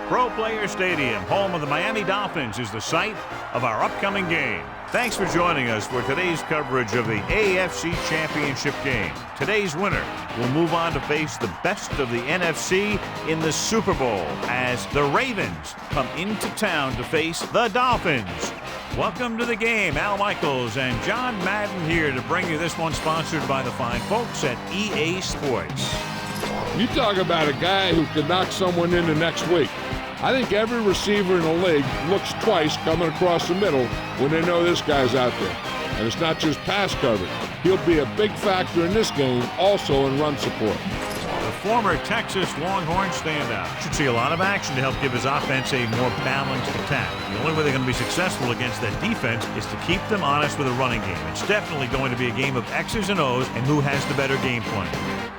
Pro Player Stadium, home of the Miami Dolphins, is the site of our upcoming game. Thanks for joining us for today's coverage of the AFC Championship game. Today's winner will move on to face the best of the NFC in the Super Bowl as the Ravens come into town to face the Dolphins. Welcome to the game. Al Michaels and John Madden here to bring you this one, sponsored by the fine folks at EA Sports. You talk about a guy who could knock someone into next week. I think every receiver in the league looks twice coming across the middle when they know this guy's out there. And it's not just pass coverage. He'll be a big factor in this game, also in run support. The former Texas Longhorn standout should see a lot of action to help give his offense a more balanced attack. The only way they're going to be successful against that defense is to keep them honest with a running game. It's definitely going to be a game of X's and O's and who has the better game plan.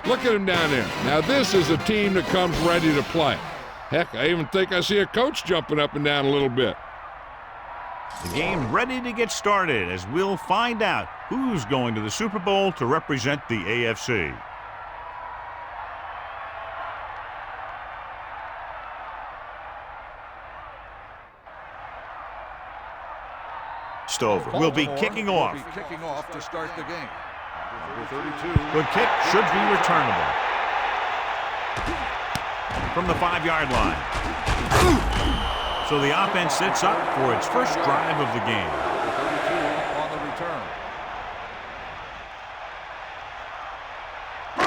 Look at him down there. Now this is a team that comes ready to play. Heck, I even think I see a coach jumping up and down a little bit. The game ready to get started as we'll find out who's going to the Super Bowl to represent the AFC. Stover will be kicking off. To start the game. Number 32. Good kick should be returnable. From the 5-yard line. So the offense sets up for its first drive of the game. Number 32 on the return.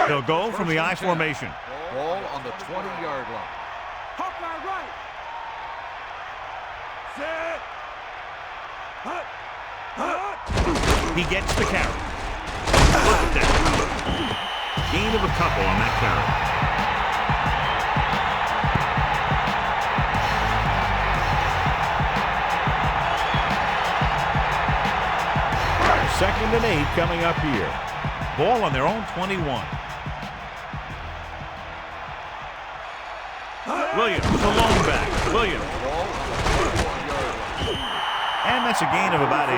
They'll go from the I formation. Ball on the 20-yard line. Hawkeye right. Set. Hut. Hut. He gets the carry. Look at that. Gain of a couple on that carry. Second and 8 coming up here. Ball on their own 21. Williams, the long back. Williams. And that's a gain of about 8.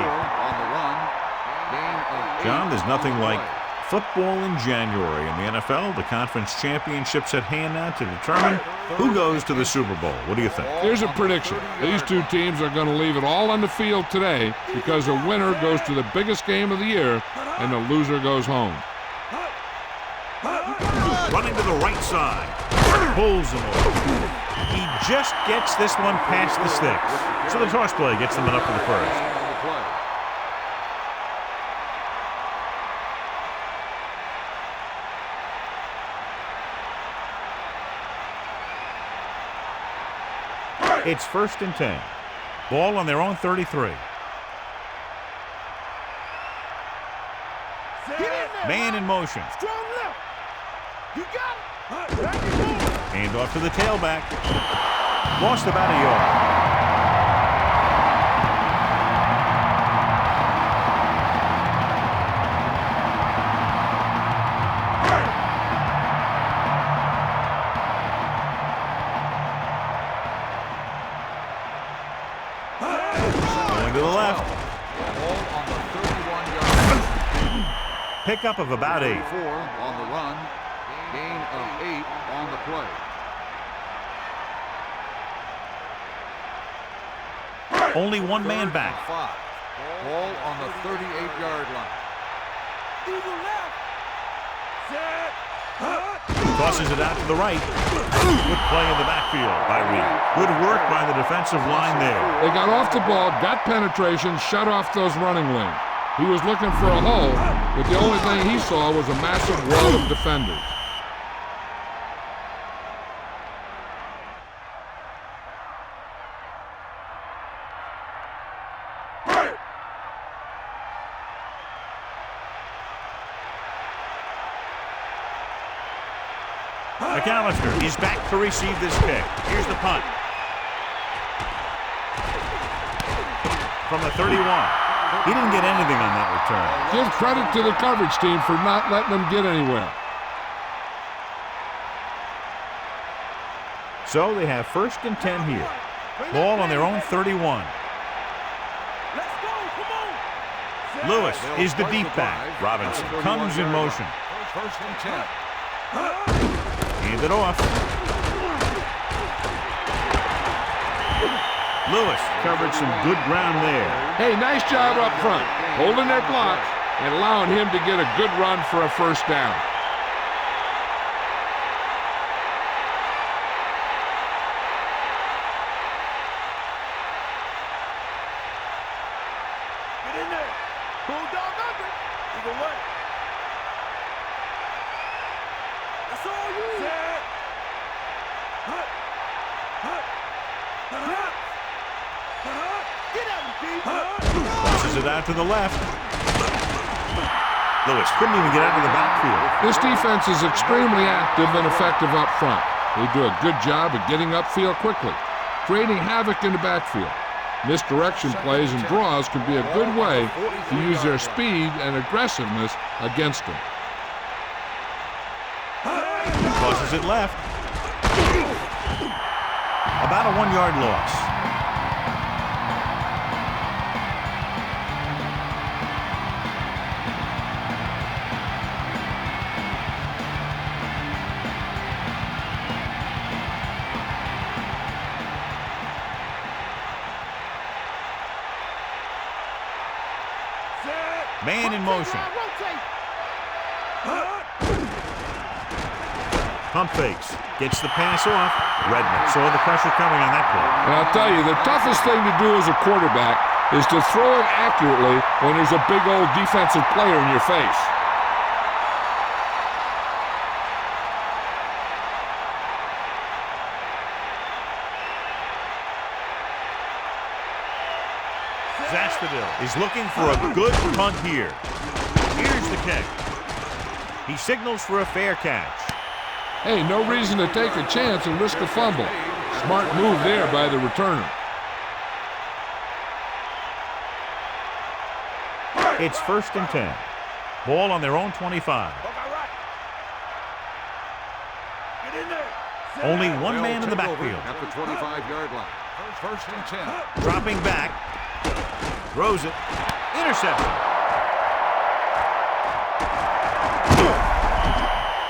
John, there's nothing like football in January in the NFL. The conference championships at hand now to determine who goes to the Super Bowl. What do you think? Here's a prediction. These two teams are going to leave it all on the field today because the winner goes to the biggest game of the year and the loser goes home. Running to the right side. Pulls him over. He just gets this one past the sticks. So the toss play gets them up to the first. It's 1st and 10. Ball on their own 33. Man in motion. Strong left. You got it. Hand off to the tailback. Lost about a yard. To the left. Ball on the 31-yard line. Pickup of about 8. 4 on the run. Gain of 8 on the play. Only one man back. 5. Ball on the 38-yard line. Eagle left. Set. Hut. Tosses it out to the right. Good play in the backfield by Reed. Good work by the defensive line there. They got off the ball, got penetration, shut off those running lanes. He was looking for a hole, but the only thing he saw was a massive wall of defenders. McAllister is back to receive this kick. Here's the punt. From the 31. He didn't get anything on that return. Give credit to the coverage team for not letting them get anywhere. So they have 1st and 10 here. Ball on their own 31. Let's go. Come on. Lewis is the deep back. Robinson comes in motion. 1st and 10. Hand it off. Lewis covered some good ground there. Hey, nice job up front, holding their blocks and allowing him to get a good run for a first down. Get in there. Bulldog under. Either way. That's all you. Set. Hut. Hut. Hut. Hut. Get out of the Passes it out to the left. Lewis couldn't even get out of the backfield. This defense is extremely active and effective up front. They do a good job of getting upfield quickly, creating havoc in the backfield. Misdirection plays and draws can be a good way to use their speed and aggressiveness against them. Crosses it left. About a 1-yard loss. Man in motion. Pump fakes. Gets the pass off. Redmond saw the pressure coming on that play. And I'll tell you, the toughest thing to do as a quarterback is to throw it accurately when there's a big old defensive player in your face. Is looking for a good punt here. Here's the kick. He signals for a fair catch. Hey, no reason to take a chance and risk a fumble. Smart move there by the returner. It's 1st and 10. Ball on their own 25. Only one man in the backfield. At the 25-yard line. 1st and 10. Dropping back. Throws it. Interception.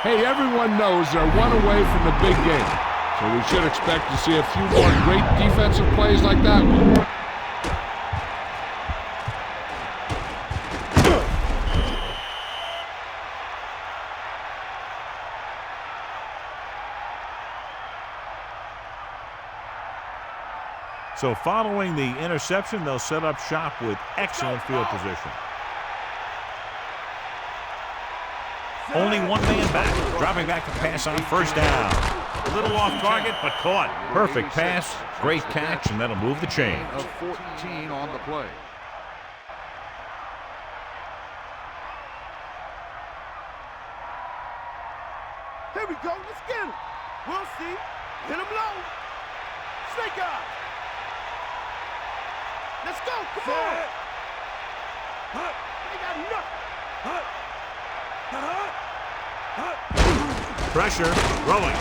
Hey, everyone knows they're one away from the big game. So we should expect to see a few more great defensive plays like that one. So following the interception, they'll set up shop with excellent field position. Only one man back. Dropping back to pass on 1st down. A little off target, but caught. Perfect pass, great catch, and that'll move the chains. Of 14 on the play. Here we go. Let's get him. We'll see. Hit him low. Snake eye. Let's go. Come on. They got nothing. Pressure, rolling.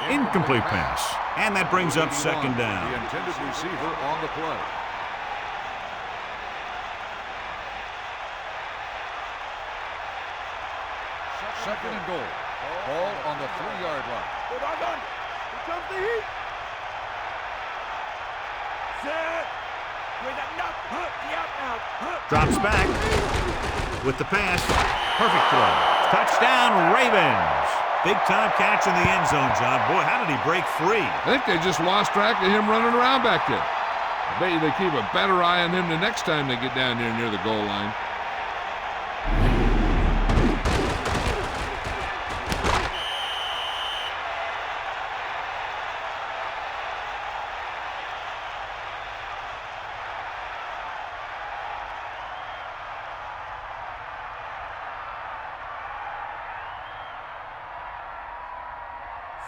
Incomplete pass. And that brings up 2nd down. The intended receiver on the play. Second and goal. Ball on the 3-yard line. Here comes the heat. Set. Drops back with the pass. Perfect throw. Touchdown, Ravens. Big time catch in the end zone, John. Boy, how did he break free? I think they just lost track of him running around back there. I bet you they keep a better eye on him the next time they get down there near the goal line.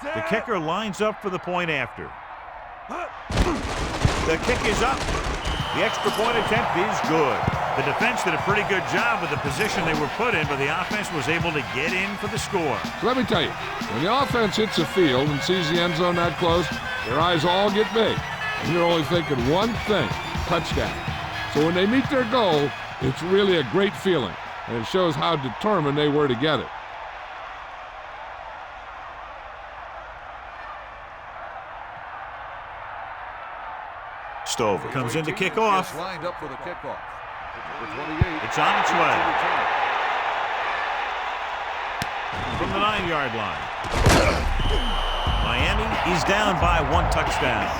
The kicker lines up for the point after. The kick is up. The extra point attempt is good. The defense did a pretty good job with the position they were put in, but the offense was able to get in for the score. So let me tell you, when the offense hits the field and sees the end zone that close, their eyes all get big. And you're only thinking one thing, touchdown. So when they meet their goal, it's really a great feeling, and it shows how determined they were to get it. crossed over. Comes in to kick off. Lined up for the kickoff. Number 28. It's on its way. From the 9-yard line. Miami is down by 1 touchdown.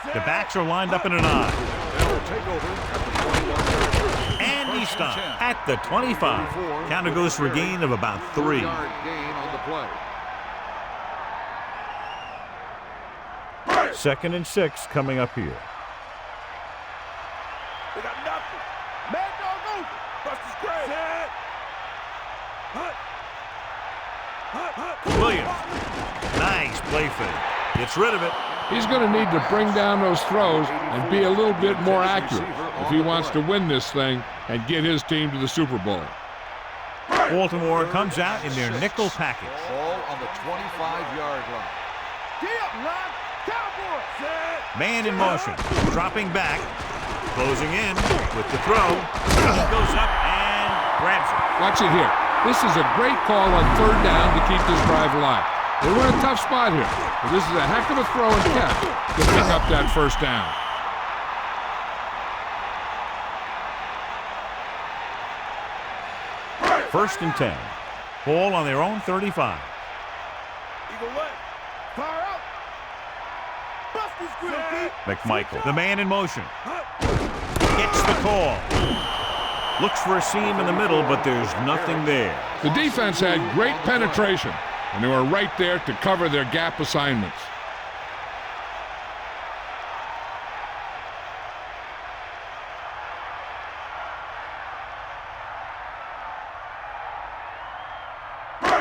The backs are lined up in an I. And he stopped at the 25. Counter goes for a gain of about 3. Gain on the play. 2nd and 6 coming up here. They got nothing. Mad dog over. Buster's great. Williams. Nice play fake. Gets rid of it. He's going to need to bring down those throws and be a little bit more accurate if he wants to win this thing and get his team to the Super Bowl. Baltimore comes out in their nickel package. Ball on the 25-yard line. Get up, line. Cowboys. Man in motion. Dropping back. Closing in with the throw. He goes up and grabs it. Watch it here. This is a great call on 3rd down to keep this drive alive. They were in a tough spot here, but this is a heck of a throw and catch to pick up that 1st down. First and 10. Ball on their own 35. Eagle left. Fire out. Buster's grill, deep. McMichael, the man in motion. Gets the call. Looks for a seam in the middle, but there's nothing there. The defense had great penetration, and they were right there to cover their gap assignments.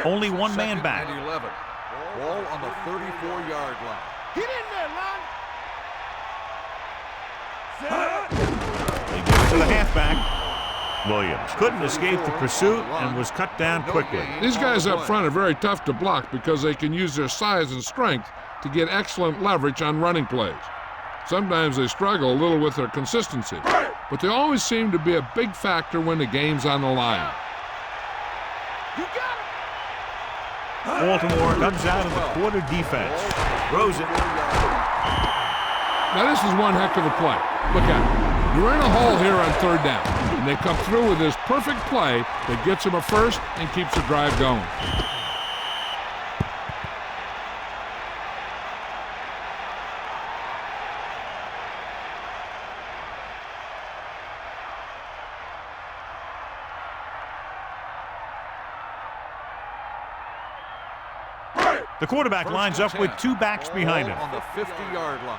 Only one man back. 2nd and 11. Ball on the 34-yard line. Get in there, line. They give it to the halfback. Williams couldn't escape the pursuit and was cut down quickly. These guys up front are very tough to block because they can use their size and strength to get excellent leverage on running plays. Sometimes they struggle a little with their consistency, but they always seem to be a big factor when the game's on the line. You got it. Baltimore comes out of the quarter defense. Throws it. Now this is one heck of a play. Look at it. You're in a hole here on 3rd down, and they come through with this perfect play that gets them a first and keeps the drive going. The quarterback lines up with 2 backs behind him. On the 50-yard line.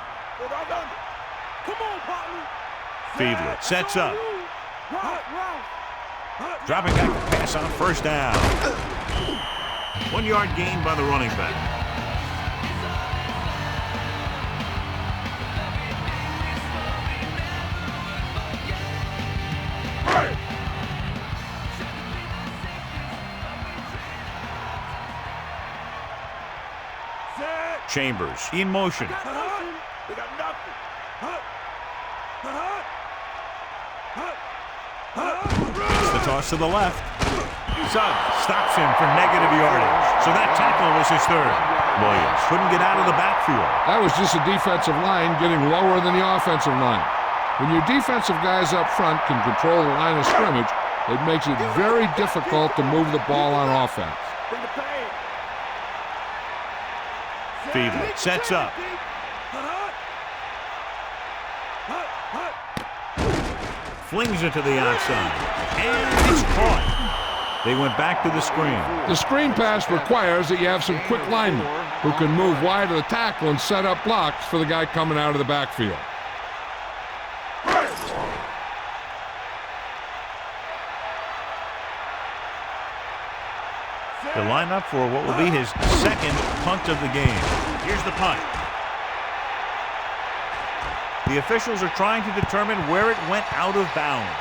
Come on, partner. Fiedler sets up. Dropping back to pass on 1st down. 1-yard gain by the running back. Chambers in motion. They got nothing. It's the toss to the left. Suggs stops him for negative yardage. So that tackle was his 3rd. Williams couldn't get out of the backfield. That was just a defensive line getting lower than the offensive line. When your defensive guys up front can control the line of scrimmage, it makes it very difficult to move the ball on offense. Bring the pain. Fiedler sets up. Flings it to the outside. And it's caught. They went back to the screen. The screen pass requires that you have some quick linemen who can move wide of the tackle and set up blocks for the guy coming out of the backfield. To line up for what will be his 2nd punt of the game. Here's the punt. The officials are trying to determine where it went out of bounds.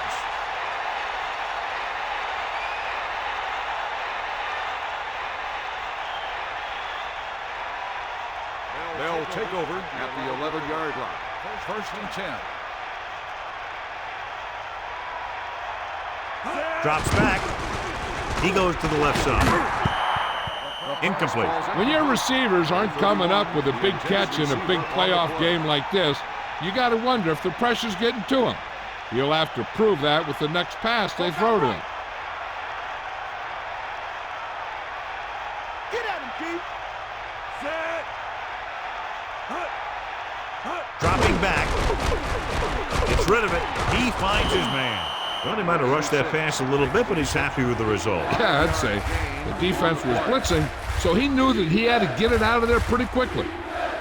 They'll take over at the 11-yard line. First and 10. Drops back. He goes to the left side. Incomplete. When your receivers aren't coming up with a big catch in a big playoff game like this, you got to wonder if the pressure's getting to him. He'll have to prove that with the next pass they throw to him. Get at him, Keith. Set. Dropping back. Gets rid of it. He finds his man. Well, he might have rushed that pass a little bit, but he's happy with the result. Yeah, I'd say. The defense was blitzing, so he knew that he had to get it out of there pretty quickly.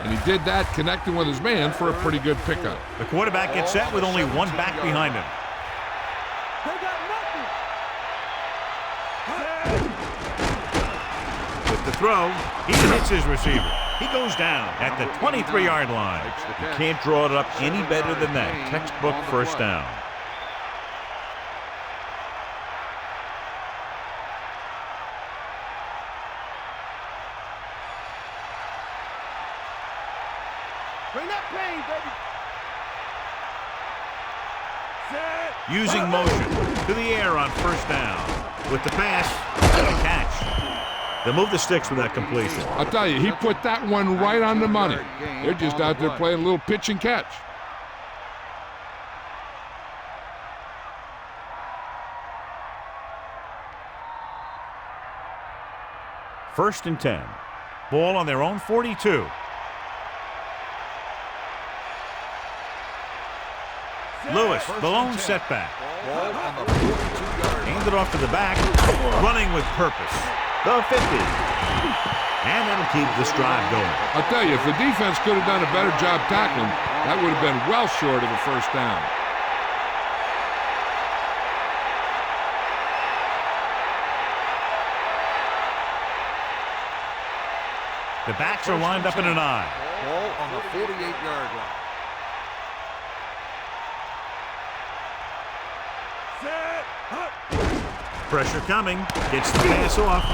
And he did that, connecting with his man for a pretty good pickup. The quarterback gets set with only one back behind him. They got nothing. With the throw, he hits his receiver. He goes down at the 23-yard line. You can't draw it up any better than that. Textbook first down. Bring that pain, baby. Set. Using motion to the air on first down. With the pass, catch. They'll move the sticks with that completion. I'll tell you, he put that one right on the money. They're just out there playing a little pitch and catch. First and 10. Ball on their own 42. Lewis, the lone setback. Ball on the 42-yard line. Handed off to the back, running with purpose. The 50. And that'll keep this drive going. I'll tell you, if the defense could have done a better job tackling, that would have been well short of a first down. The backs are lined up in an I. Ball on the 48-yard line. Pressure coming. Gets the pass off.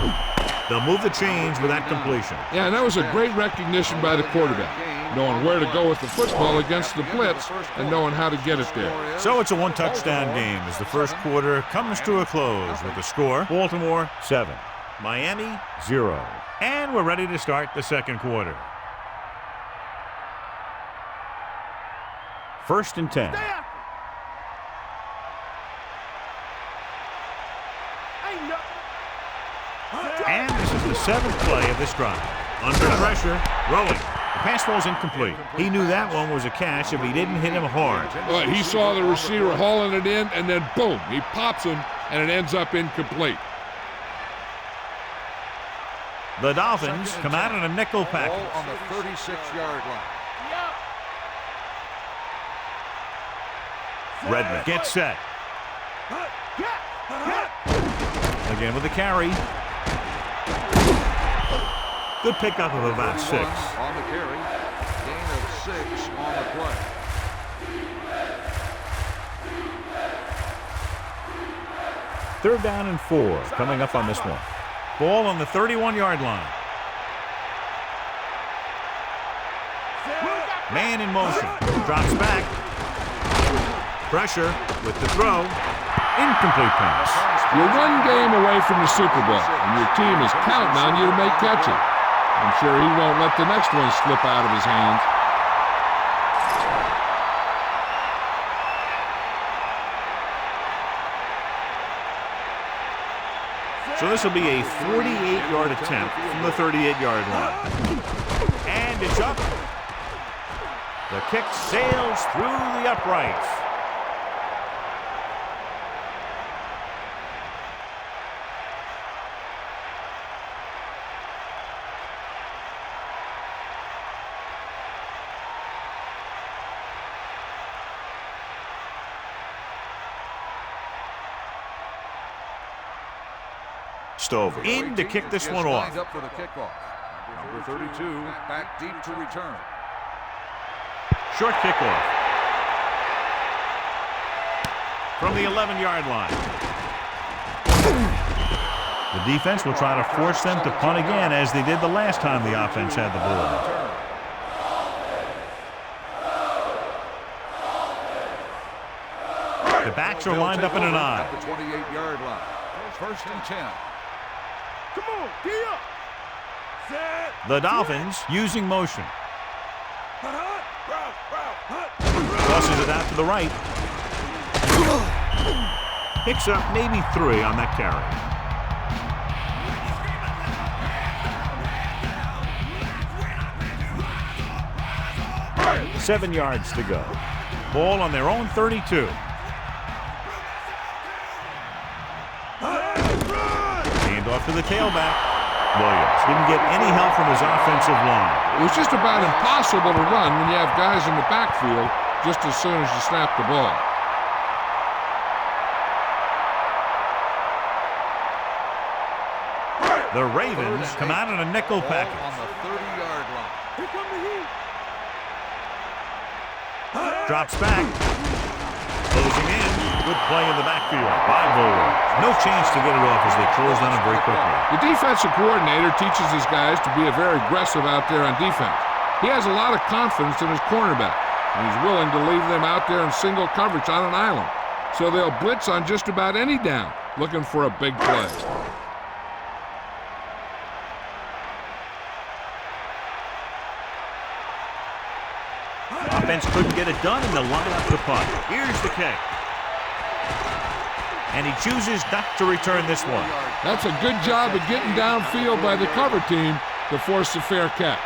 They'll move the chains with that completion. Yeah, and that was a great recognition by the quarterback, knowing where to go with the football against the blitz and knowing how to get it there. So it's a one-touchdown game as the first quarter comes to a close with the score, Baltimore 7, Miami 0. And we're ready to start the second quarter. First and 10. Stay after. Ain't nothing. And this is the seventh play of this drive. Under pressure, throwing. The pass falls incomplete. He knew that one was a catch if he didn't hit him hard. Well, he saw the receiver hauling it in, and then boom, he pops him, and it ends up incomplete. The Dolphins come out in a nickel package. Ball on the 36-yard line. Redman gets set. Again with the carry. Good pickup of about 6. On the carry. Gain of 6 on the play. Third down and 4 coming up on this one. Ball on the 31-yard line. Man in motion. Drops back. Pressure with the throw. Incomplete pass. You're one game away from the Super Bowl, and your team is counting on you to make catches. I'm sure he won't let the next one slip out of his hands. So this will be a 48-yard attempt from the 38-yard line. And it's up. The kick sails through the uprights. Stover in to kick this one off. Lined up for the kickoff. Number 32 back deep to return. Short kickoff. From the 11-yard line. The defense will try to force them to punt again as they did the last time the offense had the ball. backs are lined up in an I. At the 28-yard line. First and 10. Come on, D up. Set. The Dolphins using motion. Tosses it out to the right. Picks up maybe 3 on that carry. Seven yards to go. Ball on their own 32. Hand off to the tailback. Williams didn't get any help from his offensive line. It was just about impossible to run when you have guys in the backfield just as soon as you snap the ball. The Ravens come out in a nickel package. On the 30-yard line. Here come the heat. Drops back. Closing in. Good play in the backfield by Bullard. No chance to get it off as they close on him very quickly. The defensive coordinator teaches his guys to be very aggressive out there on defense. He has a lot of confidence in his cornerback, and he's willing to leave them out there in single coverage on an island. So they'll blitz on just about any down, looking for a big play. Offense couldn't get it done, and they'll line up the punt. Here's the kick. And he chooses not to return this one. That's a good job of getting downfield by the cover team to force a fair catch.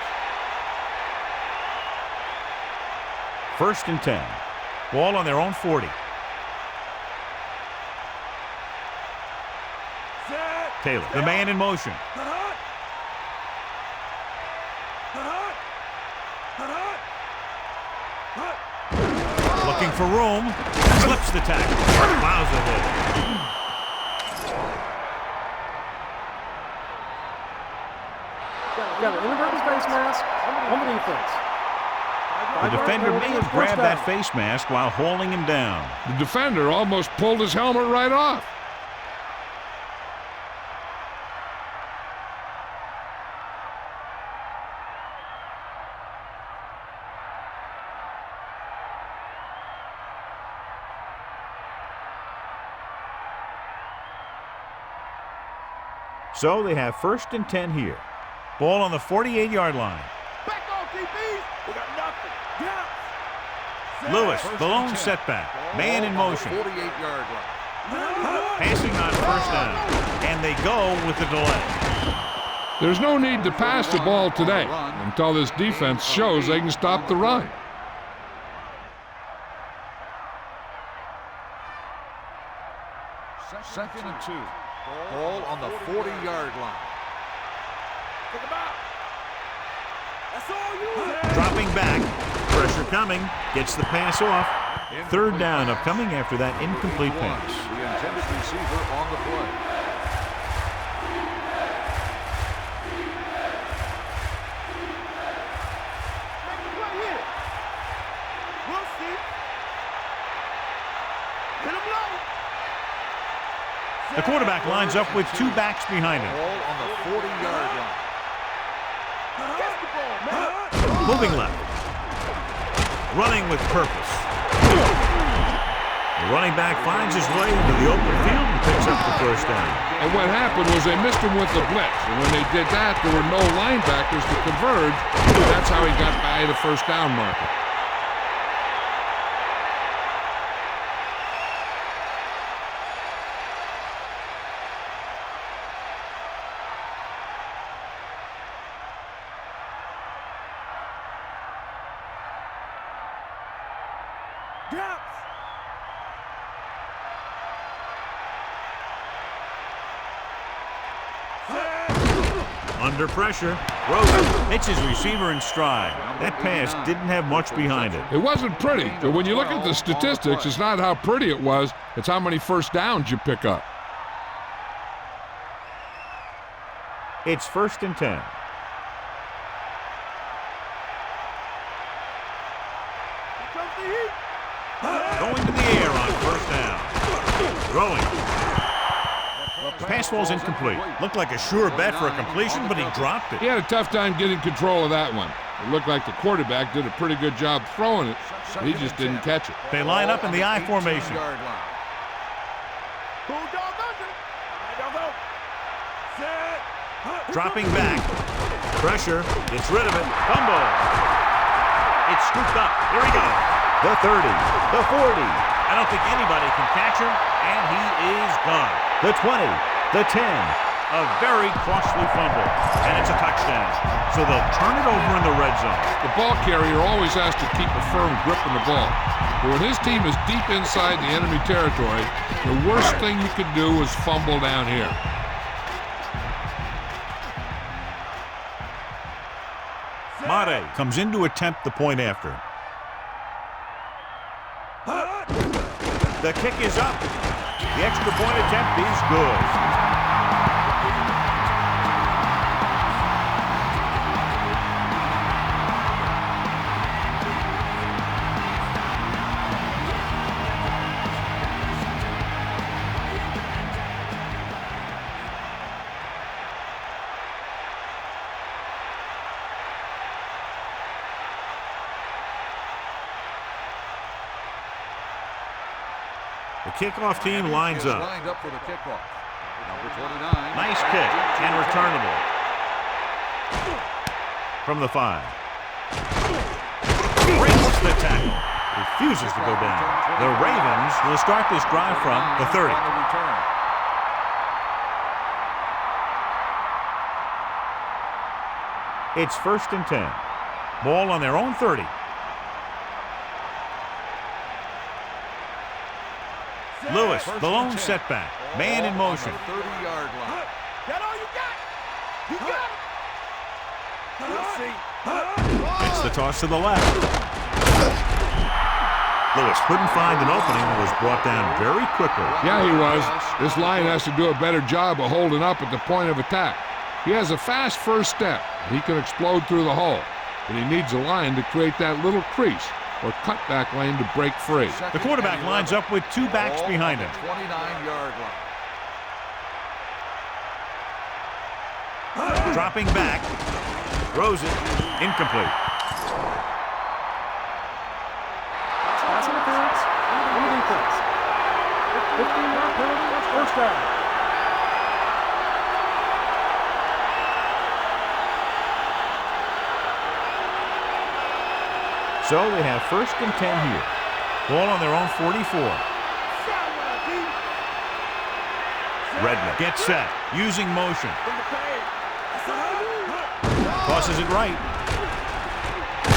First and 10. Ball on their own 40. Taylor, the man in motion. Looking for room. Slips the tackle. Plows ahead. Got an inadvertent face mask on the defense. The defender may have grabbed that face mask while holding him down. The defender almost pulled his helmet right off. So they have first and 10 here. Ball on the 48-yard line. Back off, DBs. We got nothing. Yeah. Lewis, the lone setback. Man in motion. 48-yard line. Passing on first down. And they go with the delay. There's no need to pass the ball today until this defense shows they can stop the run. Second and 2. Ball on the 40-yard line. Take him out. That's all you. Dropping back. Pressure coming. Gets the pass off. Third down upcoming after that incomplete pass. The intended receiver on the play. Make the play here. We'll see. Hit him low. The quarterback lines up with 2 backs behind him. Ball on the 40-yard line. Catch the ball, man. Moving left. Running with purpose. The running back finds his way into the open field and picks up the first down. And what happened was they missed him with the blitz. And when they did that, there were no linebackers to converge. That's how he got by the first down marker. Gaps. Under pressure. Rosen hits his receiver in stride. That pass didn't have much behind it. It wasn't pretty, but when you look at the statistics, it's not how pretty it was, it's how many first downs you pick up. It's first and 10. Going to the air on first down. Throwing. The pass ball's incomplete. Looked like a sure bet for a completion, but he dropped it. He had a tough time getting control of that one. It looked like the quarterback did a pretty good job throwing it, but he just didn't catch it. They line up in the I formation. Dropping back. Pressure. Gets rid of it. Fumble. It's scooped up. Here we go. The 30. The 40. I don't think anybody can catch him, and he is gone. The 20. The 10. A very costly fumble, and it's a touchdown. So they'll turn it over in the red zone. The ball carrier always has to keep a firm grip on the ball. But when his team is deep inside the enemy territory, the worst thing you can do is fumble down here. Madden comes in to attempt the point after. The kick is up. The extra point attempt is good. The kickoff team lines up. Lined up for the kickoff. Number 29. Nice kick and returnable. From the 5. Breaks the tackle. Refuses to go down. The Ravens will start this drive from the 30. It's 1st and 10. Ball on their own 30. Lewis, the lone setback. Man in motion. 30-yard line. That all you got? You got it. We'll see. It's the toss to the left. Lewis couldn't find an opening and was brought down very quickly. Yeah, he was. This line has to do a better job of holding up at the point of attack. He has a fast first step. He can explode through the hole. But he needs a line to create that little crease or cutback lane to break free. The quarterback lines up with 2 backs behind him. 29-yard line. Dropping back. Throws it. Incomplete. Pass interference on the defense. 15-yard penalty, first down. So they have 1st and 10 here. Ball on their own 44. Redmond gets set, using motion. Tosses it right.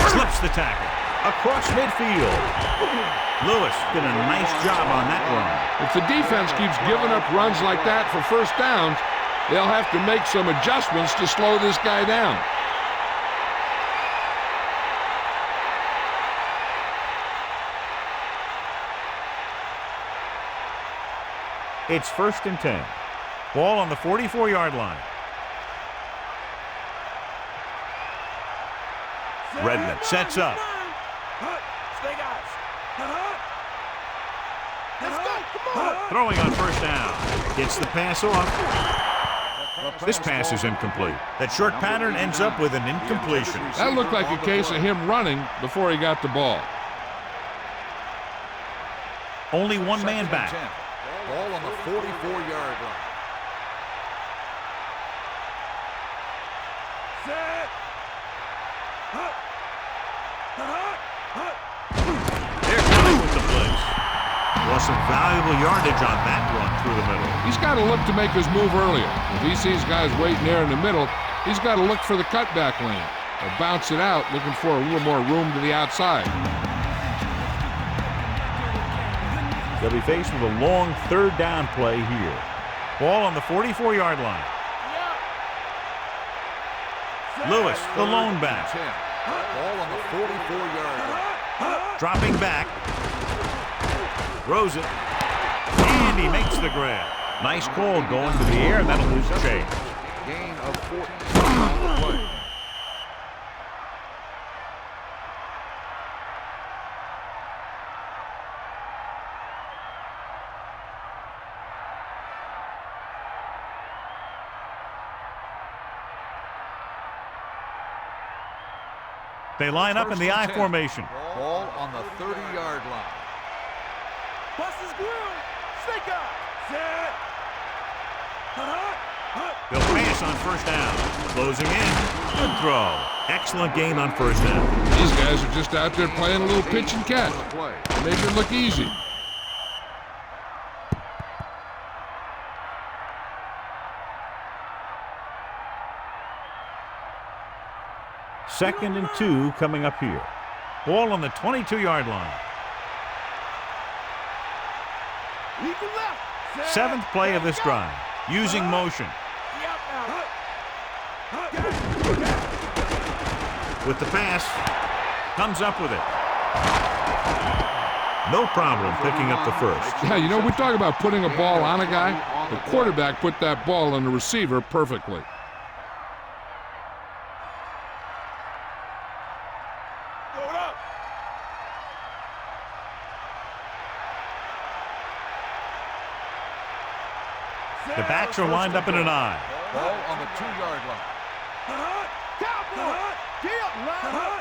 Slips the tackle. Across midfield. Lewis did a nice job on that run. If the defense keeps giving up runs like that for first downs, they'll have to make some adjustments to slow this guy down. It's 1st and 10. Ball on the 44-yard line. Redmond sets up. Throwing on 1st down. Gets the pass off. This pass is incomplete. That short pattern ends up with an incompletion. That looked like a case of him running before he got the ball. Only one man back. Ball on the 44-yard line. They're coming with the blitz. Well, some valuable yardage on that run through the middle. He's got to look to make his move earlier. If he sees guys waiting there in the middle, he's got to look for the cutback lane or bounce it out, looking for a little more room to the outside. They'll be faced with a long 3rd down play here. Ball on the 44-yard line. Lewis, the lone back. Ball on the 44-yard line. Dropping back. Throws it. And he makes the grab. Nice call going to the air. That'll lose the change. Gain of 14 on the play. They line up in the I formation. Ball on the 30-yard line. Bust his grill. Snake eye. Set. They'll pass on first down. Closing in. Good throw. Excellent gain on first down. These guys are just out there playing a little pitch and catch. Make it look easy. Second and 2 coming up here. Ball on the 22-yard line. Seventh play of this drive. Using motion. With the pass. Comes up with it. No problem picking up the first. Yeah, you know, we talk about putting a ball on a guy. The quarterback put that ball on the receiver perfectly. The backs are lined up in an I. Ball on the 2-yard line.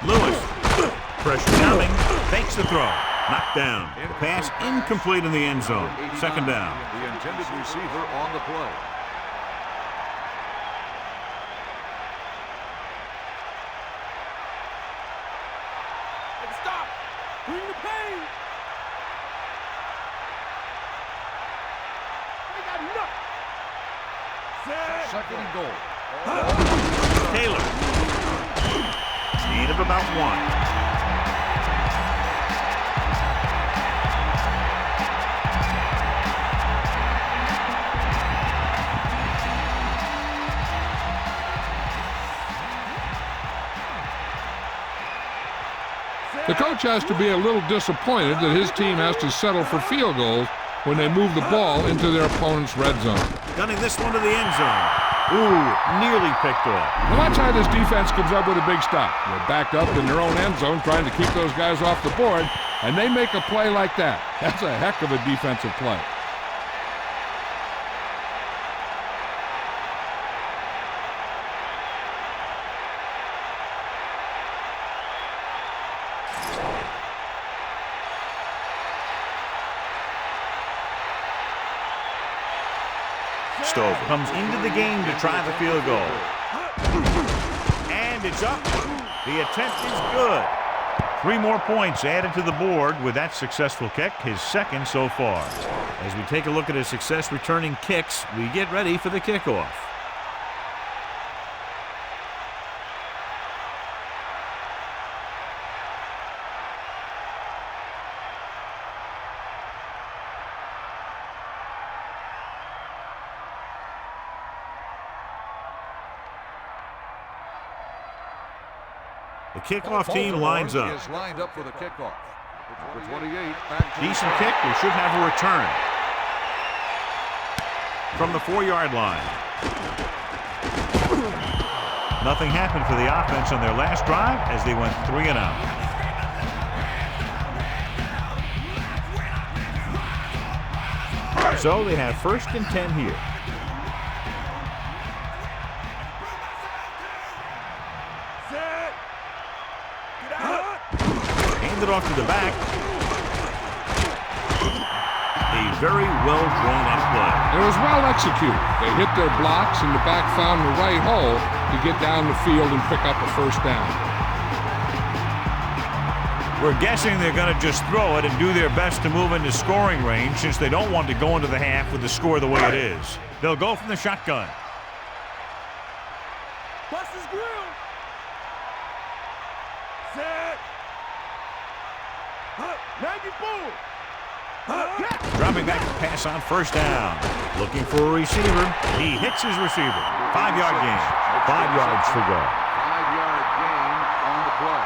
Lewis. Pressure coming. Fakes the throw. Knocked down. The pass incomplete in the end zone. Second down. The intended receiver on the play. Stop! Bring the pain! They got nothing! Second and goal. Taylor. Need of about 1. The coach has to be a little disappointed that his team has to settle for field goals when they move the ball into their opponent's red zone. Gunning this one to the end zone. Ooh, nearly picked off. Now watch how this defense comes up with a big stop. They're backed up in their own end zone trying to keep those guys off the board, and they make a play like that. That's a heck of a defensive play. Stover comes into the game to try the field goal. And it's up. The attempt is good. 3 more points added to the board with that successful kick, his second so far. As we take a look at his success returning kicks, we get ready for the kickoff. The kickoff team lines up. Is lined up for the kickoff. The 28. Decent kick. We should have a return. From the 4-yard line. Nothing happened for the offense on their last drive as they went 3 and out. So they have 1st and 10 here. It off to the back. A very well drawn up play. It was well executed. They hit their blocks and the back found the right hole to get down the field and pick up a first down. We're guessing they're going to just throw it and do their best to move into scoring range since they don't want to go into the half with the score the way it is. They'll go from the shotgun. Bust his grill! Set! 94! Dropping back to pass on first down. Looking for a receiver. He hits his receiver. 5-yard gain. 5 yards to go. 5-yard gain on the play.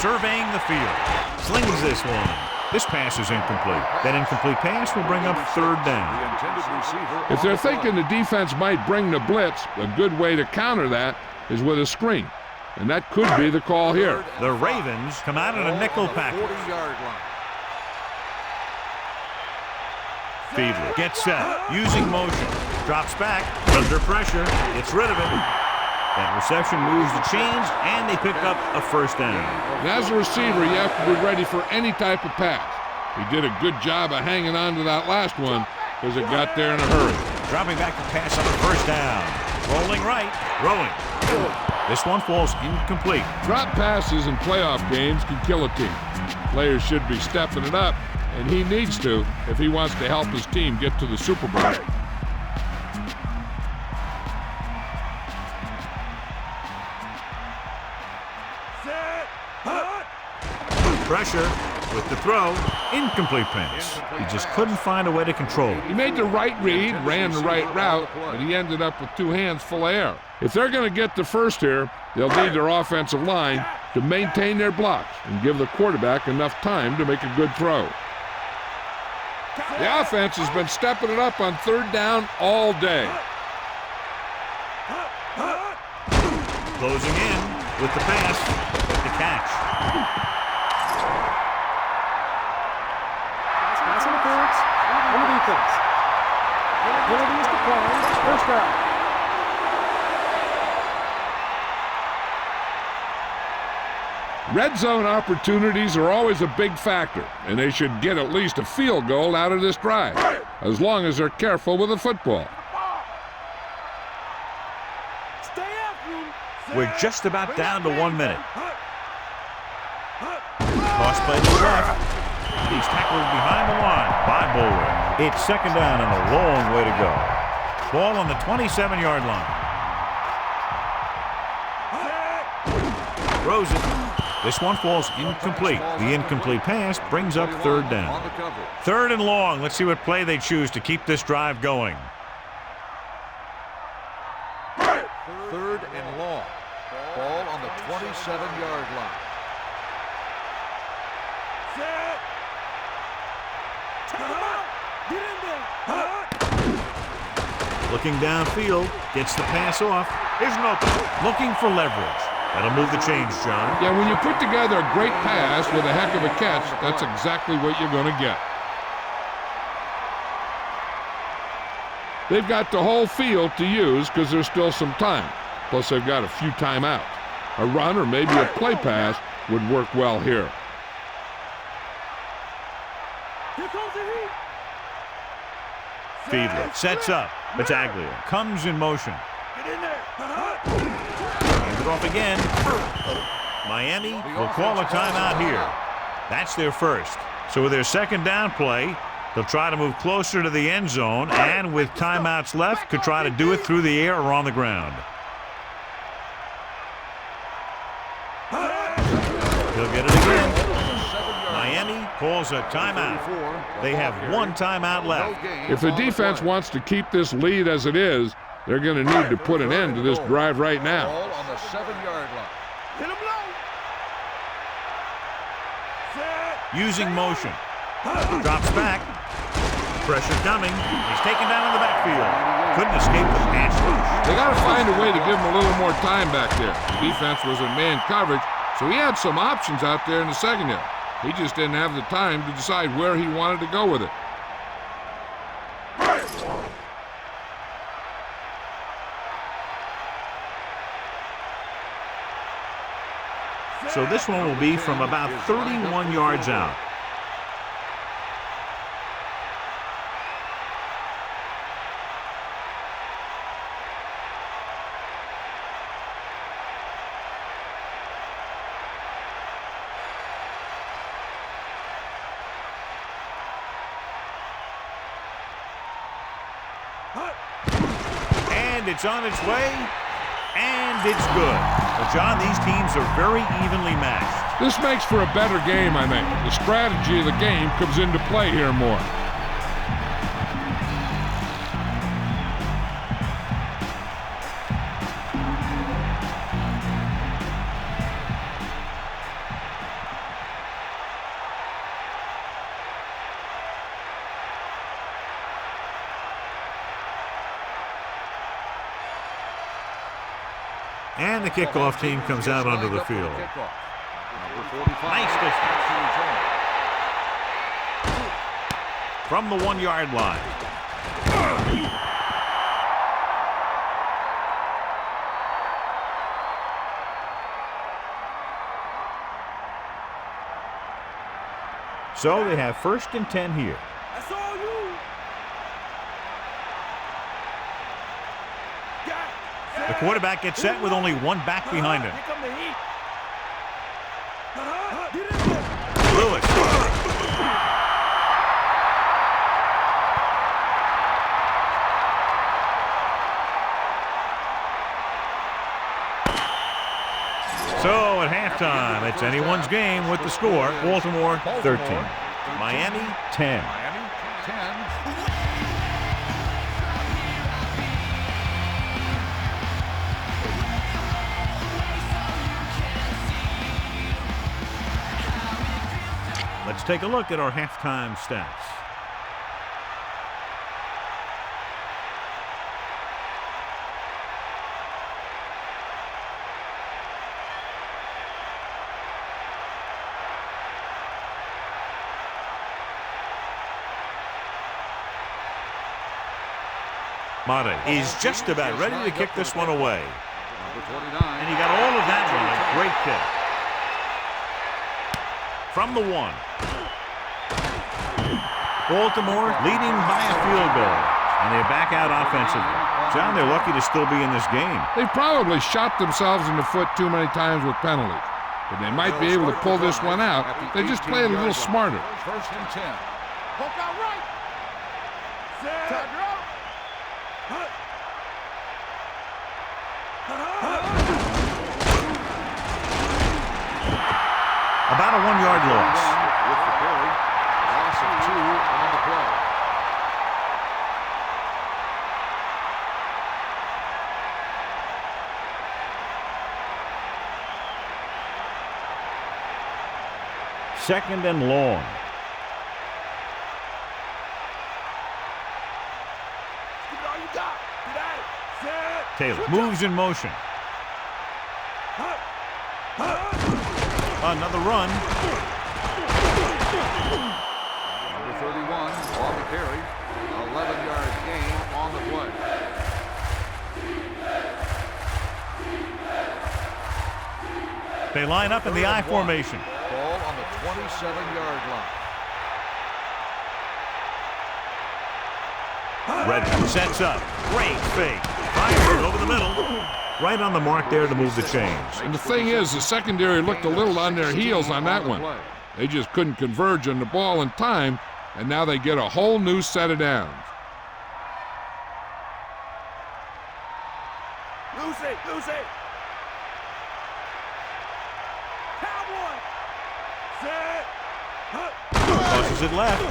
Surveying the field. Slings this one. This pass is incomplete. That incomplete pass will bring up 3rd down. The intended receiver. If they're thinking the defense might bring the blitz, a good way to counter that is with a screen. And that could be the call here. The Ravens come out in a nickel package. 40-yard line. Fiedler gets set, using motion. Drops back, under pressure, gets rid of it. That reception moves the chains, and they pick up a first down. And as a receiver, you have to be ready for any type of pass. He did a good job of hanging on to that last one because it got there in a hurry. Dropping back to pass on the first down. Rolling right, throwing. This one falls incomplete. Drop passes in playoff games can kill a team. Players should be stepping it up, and he needs to if he wants to help his team get to the Super Bowl. Pressure with the throw. Incomplete pass. He just couldn't find a way to control it. He made the right read, ran the right route, but he ended up with two hands full of air. If they're going to get the first here, they'll need their offensive line to maintain their blocks and give the quarterback enough time to make a good throw. The offense has been stepping it up on third down all day. Closing in with the pass, the catch. Pass interference on the defense. Penalty is declined. First down. Red zone opportunities are always a big factor, and they should get at least a field goal out of this drive, as long as they're careful with the football. We're just about down to 1 minute. Cross play to the left. He's tackled behind the line by Bullard. It's second down and a long way to go. Ball on the 27-yard line. Throws it. This one falls incomplete. The incomplete pass brings up third down. Third and long. Let's see what play they choose to keep this drive going. Third and long. Ball on the 27-yard line. Looking downfield, gets the pass off. Here's an open. Looking for leverage. That'll move the chains, John. Yeah, when you put together a great pass with a heck of a catch, that's exactly what you're going to get. They've got the whole field to use because there's still some time. Plus, they've got a few timeouts. A run or maybe a play pass would work well here. Fiedler sets up. Battaglia comes in motion. Hands it off again. Miami will call a timeout here. That's their first. So with their second down play, they'll try to move closer to the end zone, and with timeouts left, could try to do it through the air or on the ground. He'll get it again. Miami calls a timeout. They have one timeout left. If the defense wants to keep this lead as it is, they're going to need to put an end to this drive right now. Ball on the 7-yard line. Hit him low. Using motion. Drops back. Pressure coming. He's taken down in the backfield. Couldn't escape the pass rush. They got to find a way to give him a little more time back there. The defense was in man coverage, so he had some options out there in the secondary. He just didn't have the time to decide where he wanted to go with it. So this one will be from about 31 yards out. And it's on its way, and it's good. Well, John, these teams are very evenly matched. This makes for a better game, I think. The strategy of the game comes into play here more. And the kickoff team comes out onto the field. Nice distance. From the 1-yard line. So they have 1st and 10 here. That's all you. The quarterback gets set with only one back behind him. Here come the heat. Get in there. Lewis. So at halftime, it's anyone's game with the score. Baltimore 13. Miami 10. Miami 10. Let's take a look at our halftime stats. Madden is just about ready to kick this one away. Number 29. And he got all of that one. A great kick. From the 1. Baltimore leading by a field goal. And they're back out offensively. John, they're lucky to still be in this game. They've probably shot themselves in the foot too many times with penalties. But they might be able to pull this one out. They just play it a little smarter. 1st and 10. Poke out right. Set. About a 1-yard loss. With the carry. Loss of 2 on the play. Second and long. Give it all you got. Get at it. Set. Taylor moves in motion. Another run. Number 31 on the carry. 11-yard gain on the play. They line up in the I formation. Ball on the 27-yard line. Redmond sets up. Great fake. Fires it over the middle. Right on the mark there to move the chains. And the thing is, the secondary looked a little on their heels on that one. They just couldn't converge on the ball in time, and now they get a whole new set of downs. Lose it. Lose it. Cowboy. Set. Tosses it left.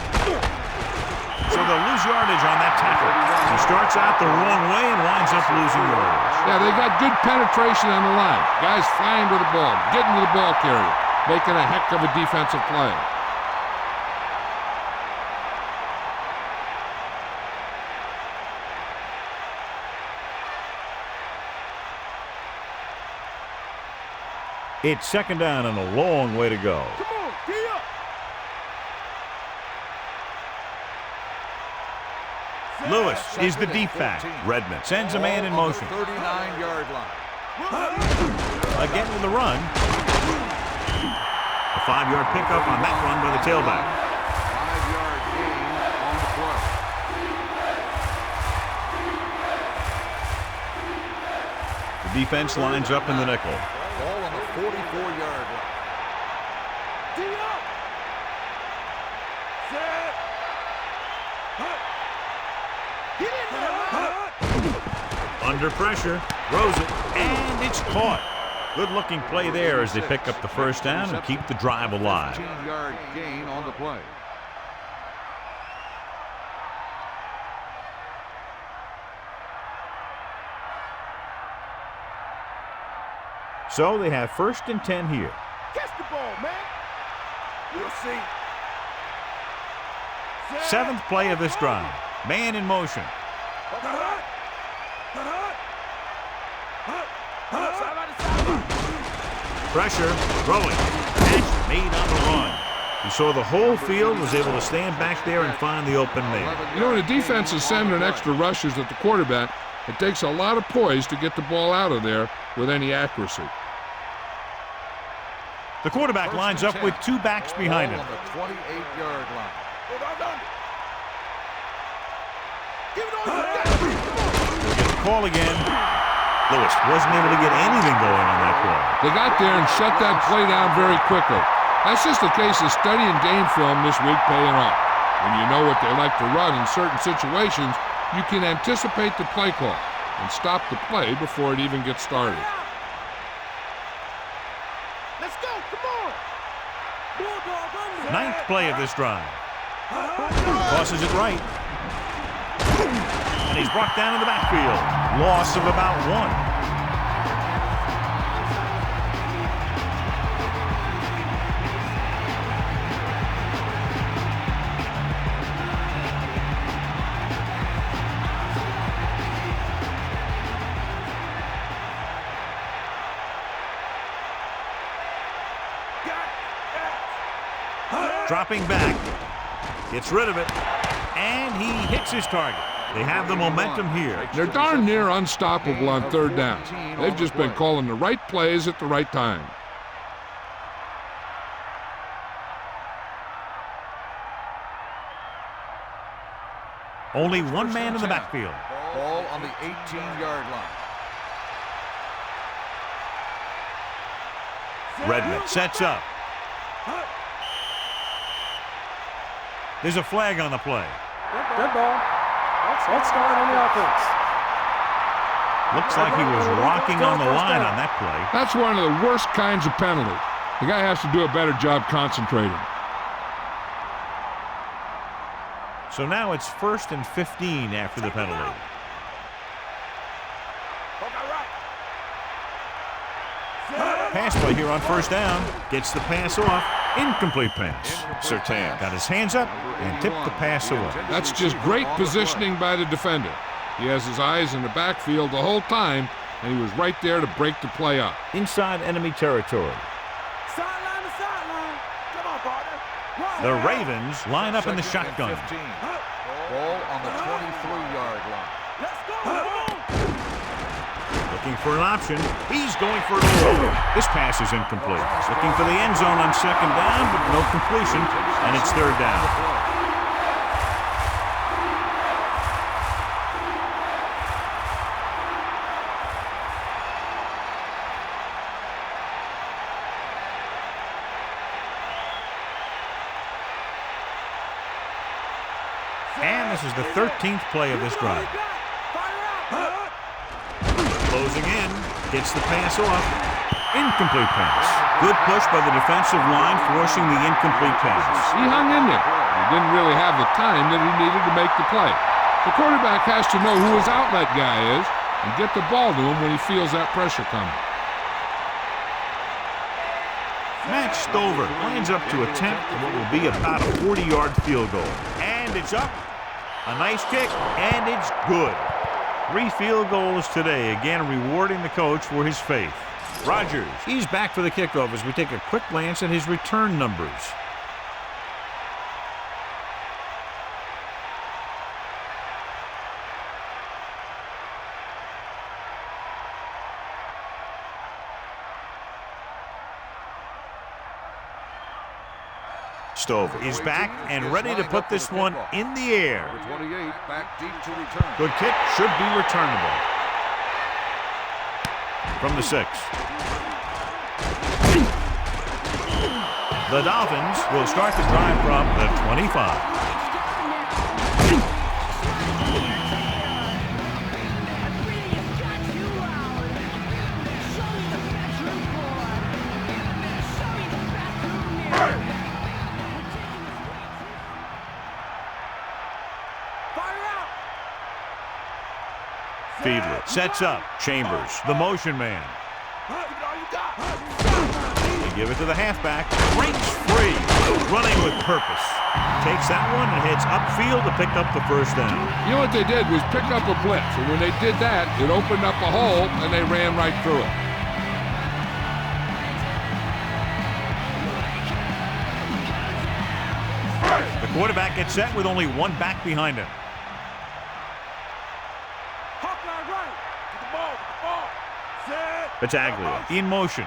So they'll lose yardage on that tackle. He starts out the wrong way and winds up losing yardage. Yeah, they got good penetration on the line. Guys flying to the ball, getting to the ball carrier, making a heck of a defensive play. It's second down and a long way to go. Come on. Gee up. Lewis is the deep back. Redmond sends a man in motion. 39-yard line. Again with the run. A 5-yard pickup on that run by the tailback. 5-yard gain on the play. The defense lines up in the nickel. Ball on the 44-yard line. D up. Set. Get in there, man. Under pressure, throws it, and it's caught. Good-looking play there as they pick up the first down and keep the drive alive. 15-yard gain on the play. So they have 1st and 10 here. Catch the ball, man. We'll see. Set. 7th play of this drive. Man in motion. Pressure, throwing, catch made on the run. You saw the whole field was able to stand back there and find the open man. You know, when the defense is sending extra rushers at the quarterback, it takes a lot of poise to get the ball out of there with any accuracy. The quarterback lines up with 2 backs behind him. On the 28-yard line. Give it all you got. We'll get the call again. Lewis wasn't able to get anything going on that play. They got there and shut that play down very quickly. That's just a case of studying game film this week paying off. When you know what they like to run in certain situations, you can anticipate the play call and stop the play before it even gets started. Let's go. Come on. Ninth play of this drive. Tosses it right. And he's brought down in the backfield. Loss of about 1. Dropping back, gets rid of it, and he hits his target. They have the momentum here. They're darn near unstoppable on 3rd down. They've just been calling the right plays at the right time. Only 1 man in the backfield. Ball on the 18-yard line. Redmond sets up. There's a flag on the play. Good ball. Let's start on the offense. Looks like he was rocking on the line on that play. That's one of the worst kinds of penalty. The guy has to do a better job concentrating. So now it's 1st and 15 after the penalty. Pass play here on 1st down. Gets the pass off. Incomplete pass. Surtain got his hands up and tipped the pass away. That's just great positioning by the defender. He has his eyes in the backfield the whole time, and he was right there to break the play up. Inside enemy territory. Sideline to sideline. Come on, partner. The Ravens line up in the 2nd and shotgun. 15. Ball on the 23-yard line. Let's go. Looking for an option. He's going for it all. This pass is incomplete. Looking for the end zone on 2nd down, but no completion, and it's 3rd down. And this is the 13th play of this drive. Closing in, gets the pass off. Incomplete pass. Good push by the defensive line, forcing the incomplete pass. He hung in there. He didn't really have the time that he needed to make the play. The quarterback has to know who his outlet guy is and get the ball to him when he feels that pressure coming. Matt Stover lines up to attempt what will be about a 40-yard field goal. And it's up. A nice kick, and it's good. 3 field goals today, again rewarding the coach for his faith. Rodgers, he's back for the kickoff as we take a quick glance at his return numbers. Stover is back and ready to put this one in the air. Number 28 back deep to return. Good kick, should be returnable. From the 6. The Dolphins will start the drive from the 25. Fiedler sets up. Chambers, the motion man. They give it to the halfback. Breaks free. Running with purpose. Takes that one and heads upfield to pick up the 1st down. You know what they did was pick up a blitz, and when they did that, it opened up a hole, and they ran right through it. The quarterback gets set with only 1 back behind him. Battaglia in motion.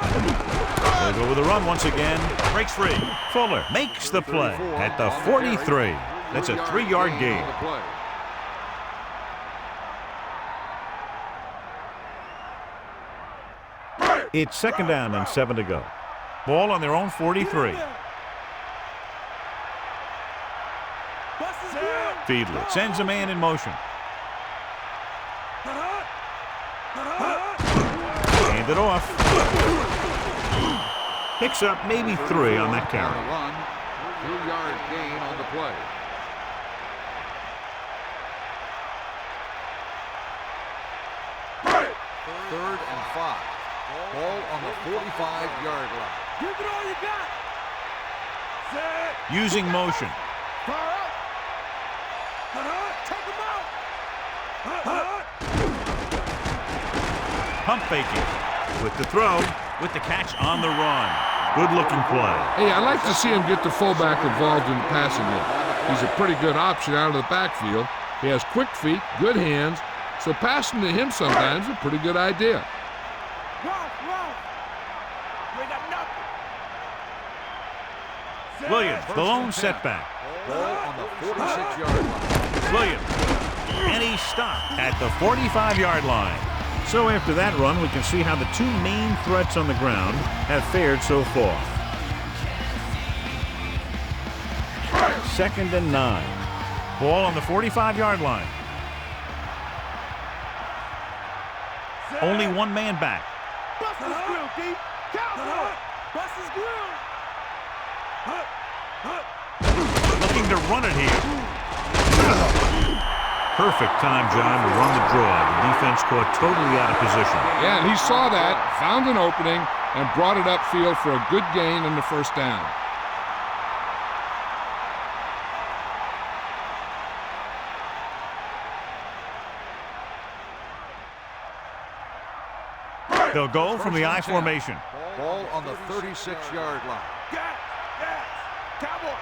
They'll go with a run once again. Breaks free. Fuller makes the play at the 43. That's a 3-yard gain. It's 2nd down and 7 to go. Ball on their own 43. Fiedler sends a man in motion. Hand it off. Picks up maybe 3 on that carry. 2-yard gain on the play. Third and 5. Ball on the 45-yard line. Give it all you got. Set. Using motion. Fire up. Take him out. Pump faking. With the throw. With the catch on the run. Good-looking play. Hey, I like to see him get the fullback involved in the passing game. He's a pretty good option out of the backfield. He has quick feet, good hands, so passing to him sometimes is a pretty good idea. Williams, the lone setback. Ball on the 46-yard line. Williams. And he stopped at the 45-yard line. So after that run, we can see how the 2 main threats on the ground have fared so far. 2nd and 9. Ball on the 45-yard line. Only 1 man back. Bust his grill, D. Cowboy. Bust his grill. Looking to run it here. Perfect time, John, to run the draw. The defense caught totally out of position. Yeah, and he saw that, found an opening, and brought it upfield for a good gain in the 1st down. They'll go from the I formation. Ball on the 36-yard line. Gas. Cowboy.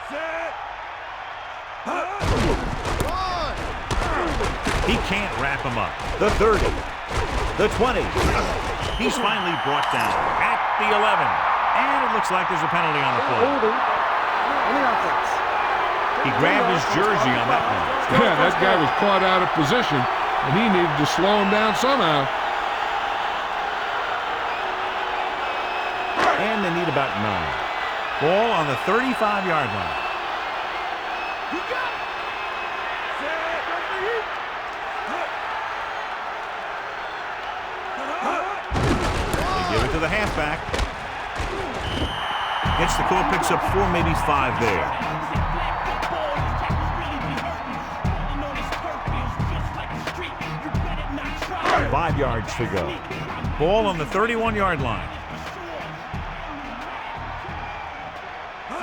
Set. He can't wrap him up. The 30. The 20. He's finally brought down at the 11. And it looks like there's a penalty on the play. Holding on the offense. He grabbed his jersey on that one. Yeah, that guy was caught out of position, and he needed to slow him down somehow. And they need about 9. Ball on the 35-yard line. You got it. Set. They give it to the halfback. Gets the call, picks up 4, maybe 5 there. Five yards to go. Ball on the 31-yard line.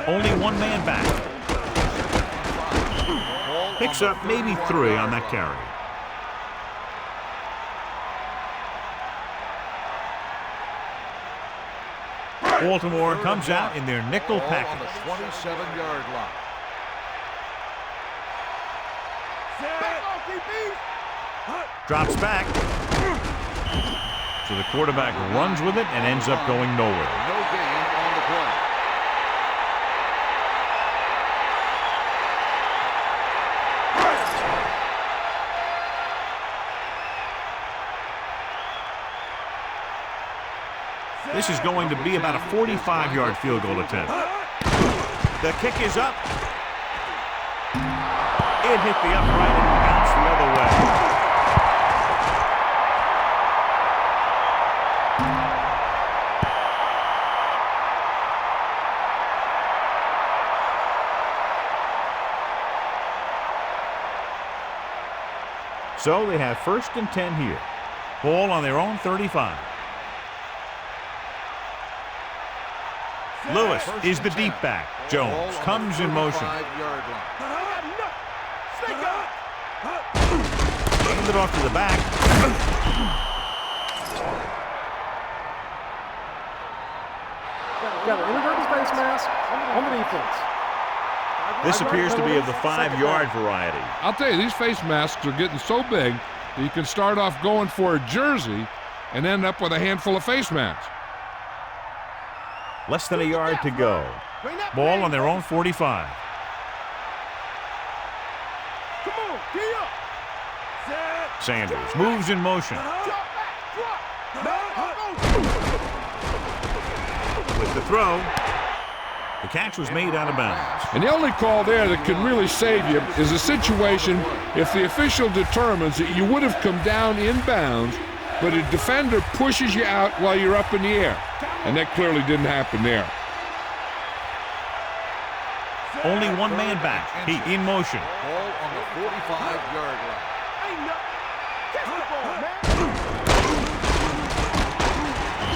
Only 1 man back. Picks up maybe 3 on that carry. Baltimore comes out in their nickel Ball on package. the 27-yard line. Drops back. So the quarterback runs with it and ends up going nowhere. No gain on the play. This is going to be about a 45-yard field goal attempt. The kick is up. It hit the upright and bounced the other way. So they have 1st and 10 here. Ball on their own 35. Lewis is the deep back. Jones comes in motion. Hand it off to the back. Got an inadvertent face mask on the defense. This appears to be of the 5-yard variety. I'll tell you, these face masks are getting so big that you can start off going for a jersey and end up with a handful of face masks. Less than a yard to go. Ball on their own 45. Come on, gee up. Set. Sanders moves in motion. Drop back, drop. With the throw, the catch was made out of bounds. And the only call there that can really save you is a situation if the official determines that you would have come down in bounds, but a defender pushes you out while you're up in the air. And that clearly didn't happen there. Only one man back. He in motion. Ball on the 45-yard line. Ain't nothing. Catch the ball, man.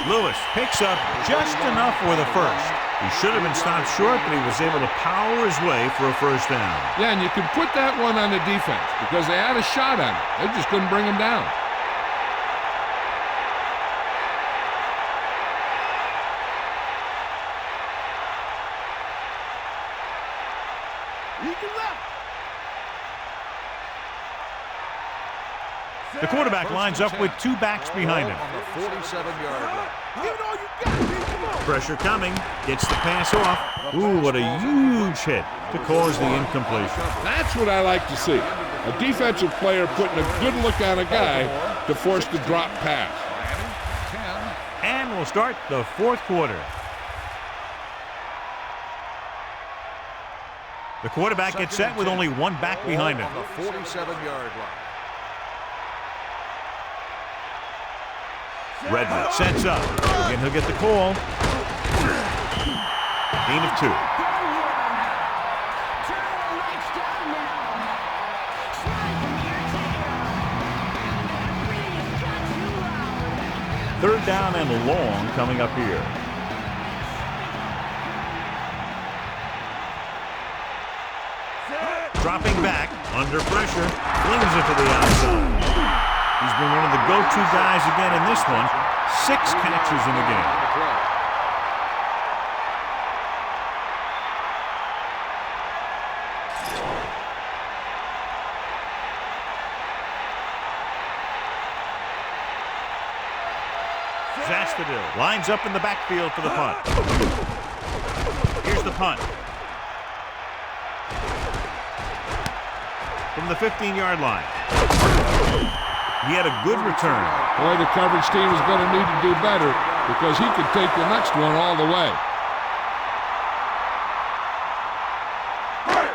Lewis picks up just enough for the first. He should have been stopped short, but he was able to power his way for a first down. Yeah, and you can put that one on the defense because they had a shot on it. They just couldn't bring him down. The quarterback lines up with two backs behind him. On the 47-yard line. Give it all you got, man. Come on. Pressure coming. Gets the pass off. Ooh, what a huge hit to cause the incompletion. That's what I like to see. A defensive player putting a good look on a guy to force the drop pass. And we'll start the fourth quarter. The quarterback gets set with only one back behind him. On the 47-yard line. Redmond sets up. Again, he'll get the call. Gain of 2. Third down and long coming up here. Dropping back, under pressure, flings it to the outside. He's been one of the go-to guys again in this one. 6 catches in the game. Zastadil lines up in the backfield for the punt. Here's the punt. From the 15-yard line. He had a good return. Boy, the coverage team is going to need to do better because he could take the next one all the way.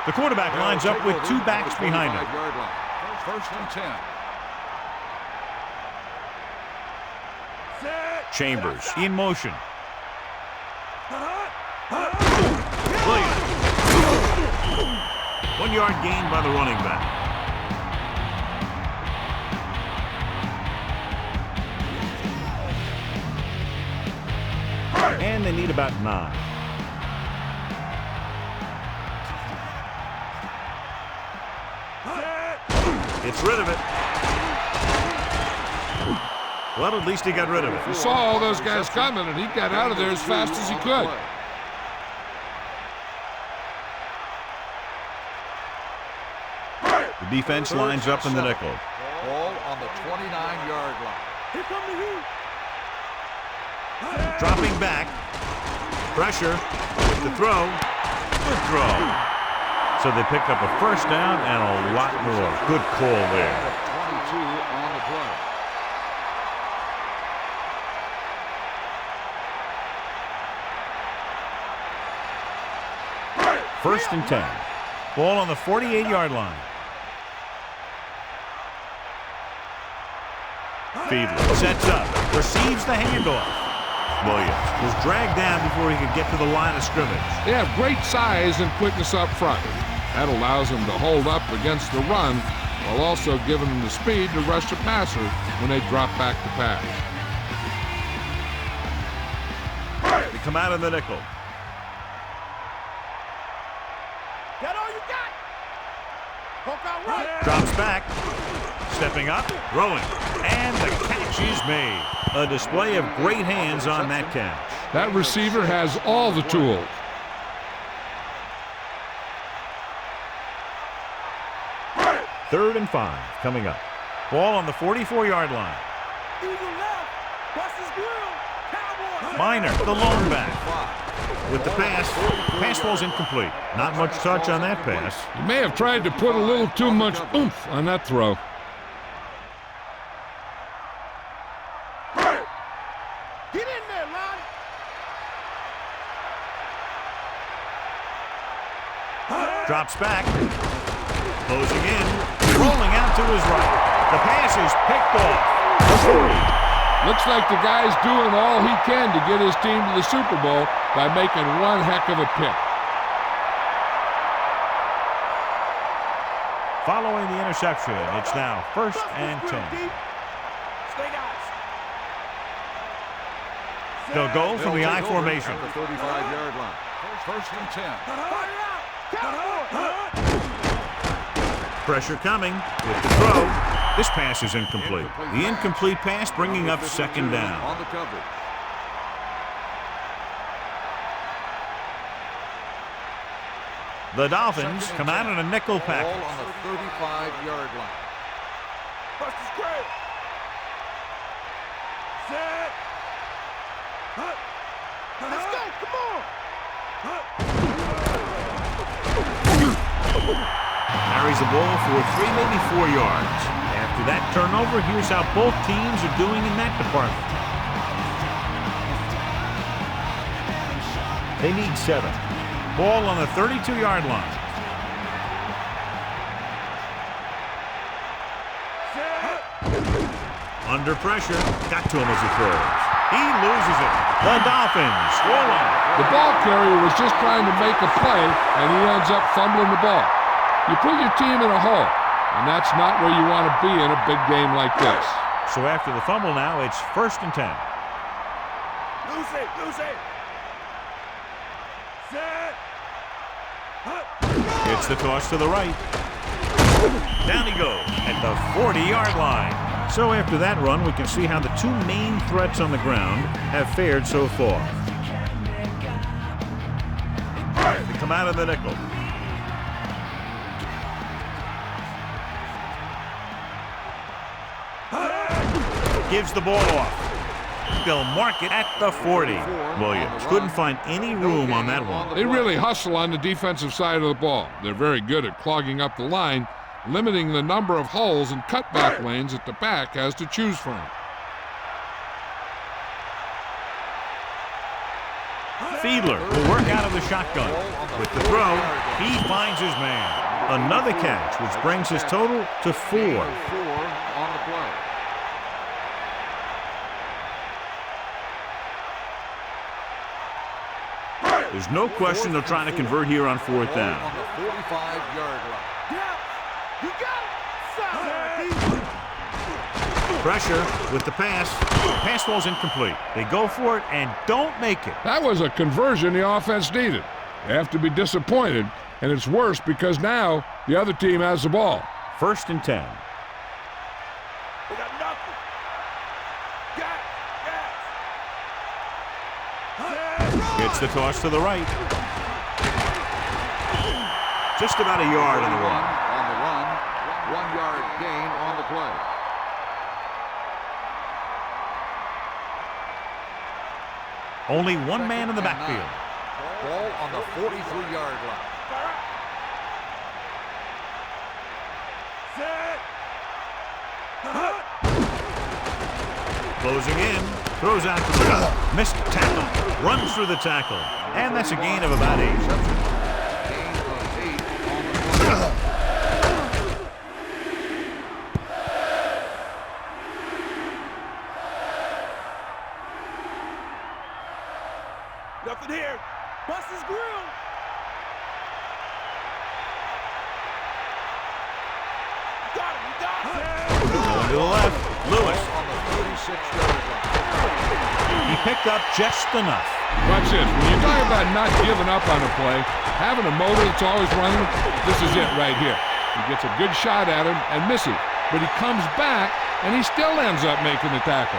The quarterback lines up with two backs behind him. First and 10. Chambers in motion. Williams. 1 yard gain by the running back. And they need about 9. It's rid of it. Well, at least he got rid of it. You saw all those guys coming, and he got out of there as fast as he could. The defense lines up in the nickel. Ball on the 29-yard line. Here come the heat. Dropping back. Pressure with the throw. Good throw. So they picked up a first down and a lot more. Good call there. 22 on the play. First and 10. Ball on the 48-yard line. Fiedler sets up. Receives the handoff. Williams was dragged down before he could get to the line of scrimmage. They have great size and quickness up front. That allows them to hold up against the run while also giving them the speed to rush the passer when they drop back to pass. They come out of the nickel. That all you got? Poke out right. Drops back. Stepping up, throwing, and the catch is made. A display of great hands on that catch. That receiver has all the tools. Third and 5 coming up. Ball on the 44-yard line. Eagle left. Minor, the lone back. With the pass ball's incomplete. Not much touch on that pass. He may have tried to put a little too much oomph on that throw. Get in there, Lonnie. Drops back. Closing in. Rolling out to his right. The pass is picked off. Looks like the guy's doing all he can to get his team to the Super Bowl by making one heck of a pick. Following the interception, it's now 1st and 10. They'll go from the I formation. At the 35-yard line. 1st and 10. Pressure coming with the throw. This pass is incomplete. The incomplete pass bringing up 2nd down. On the coverage. The Dolphins come out in a nickel Ball package. on the 35-yard line. Bust is great. Set. Let's go. Come on. Carries the ball for 3, maybe 4 yards. After that turnover, here's how both teams are doing in that department. They need 7. Ball on the 32-yard line. Under pressure, got to him as he throws. He loses it. The Dolphins rolling. The ball carrier was just trying to make a play, and he ends up fumbling the ball. You put your team in a hole, and that's not where you want to be in a big game like this. So after the fumble now, it's 1st and 10. Lose it. Set. It's the toss to the right. Down he goes at the 40-yard line. So after that run, we can see how the 2 main threats on the ground have fared so far. They come out of the nickel. Gives the ball off. They'll mark it at the 40. Williams couldn't find any room on that one. They really hustle on the defensive side of the ball. They're very good at clogging up the line, limiting the number of holes and cutback lanes that the back has to choose from. Fiedler will work out of the shotgun. With the throw, he finds his man. Another catch, which brings his total to 4. 4 on the play. There's no question they're trying to convert here on 4th down. On the 45-yard line. You got it. Pressure with the pass. Pass ball's incomplete. They go for it and don't make it. That was a conversion the offense needed. They have to be disappointed, and it's worse because now the other team has the ball. 1st and 10. We got nothing. It's the toss to the right. Just about a yard on the run. On the run, 1-yard gain on the play. Only one man in the backfield. Ball on the 43-yard line. Closing in. Throws out to the left. Missed tackle. Runs through the tackle. And that's a gain of about 8. Gain of 8 on the play. Nothing here. Bust his grill. Got him. Going to the left. Lewis. On the 36-yard line. He picked up just enough. Watch this. When you're talking about not giving up on a play, having a motor that's always running, this is it right here. He gets a good shot at him and misses, but he comes back and he still ends up making the tackle.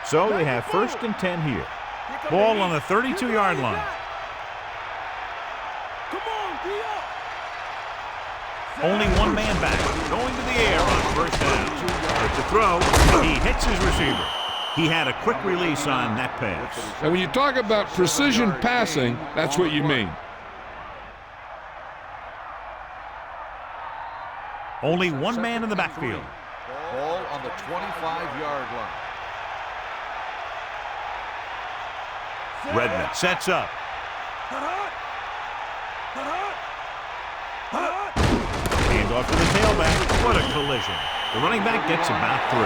So they have 1st and 10 here. Ball on the 32-yard line. Come on, D. Only one man back, going to the air on first down. With the throw, he hits his receiver. He had a quick release on that pass. And when you talk about precision passing, that's what you mean. Only one man in the backfield. Ball on the 25-yard line. Redmond sets up. Hand off to the tailback. What a collision. The running back gets about 3.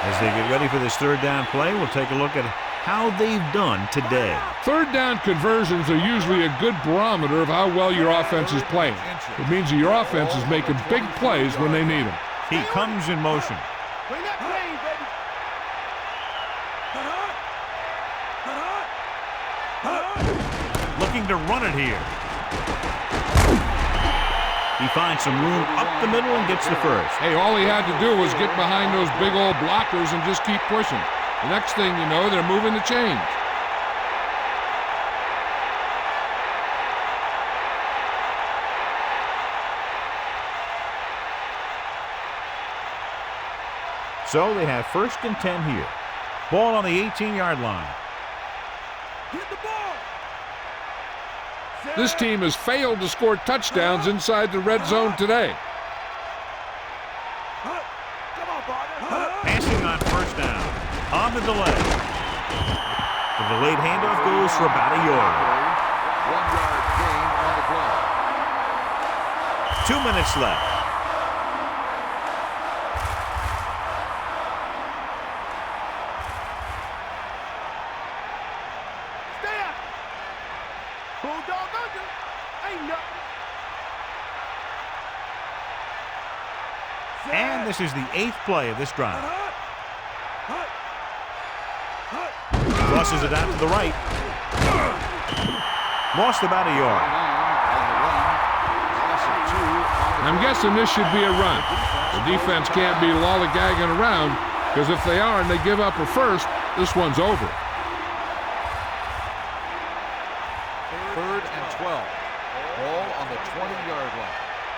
As they get ready for this third down play, we'll take a look at how they've done today. Third down conversions are usually a good barometer of how well your offense is playing. It means that your offense is making big plays when they need them. He comes in motion. Bring that plane, baby. Looking to run it here. He finds some room up the middle and gets the first. Hey, all he had to do was get behind those big old blockers and just keep pushing. The next thing you know, they're moving the chains. So they have 1st and 10 here. Ball on the 18-yard line. Get the ball. This team has failed to score touchdowns inside the red zone today. Come on, partner. Passing on first down. On the delay. The delayed handoff goes for about a yard. 1-yard gain on the play. 2 minutes left. Stay up. Bulldog under. Ain't nothing. And this is the 8th play of this drive. Crosses it out to the right. Lost about a yard. I'm guessing this should be a run. The defense can't be lollygagging around, because if they are and they give up a first, this one's over. 3rd and 12. Ball on the 20-yard line.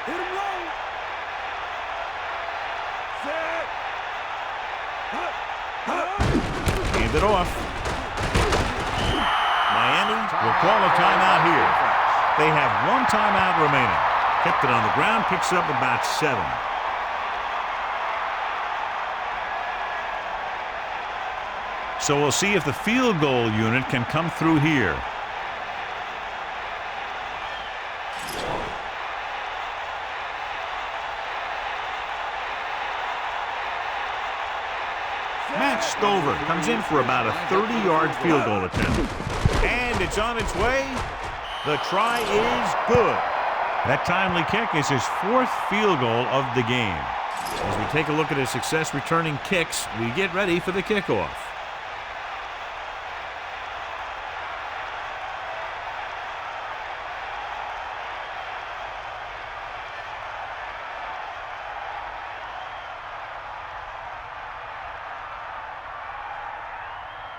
Hit him low. Hand it off. Miami will call a timeout here. They have 1 timeout remaining. Kept it on the ground, picks up about 7. So we'll see if the field goal unit can come through here. Matt Stover comes in for about a 30-yard field goal attempt. And it's on its way. The try is good. That timely kick is his 4th field goal of the game. As we take a look at his success returning kicks, we get ready for the kickoff.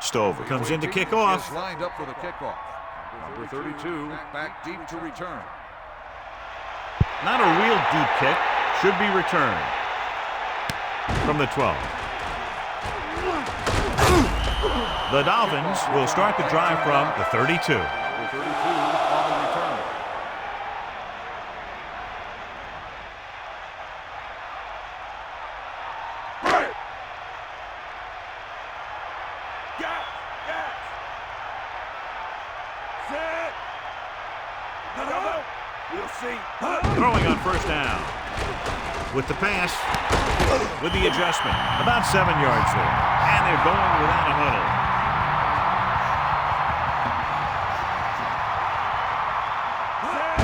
Stover comes in to kick off. Lined up for the kickoff. Number 32 back deep to return. Not a real deep kick. Should be returned. From the 12. The Dolphins will start the drive from the 32. Number 32 on the return. Throwing on first down. With the pass. With the adjustment. About 7 yards there. And they're going without a huddle.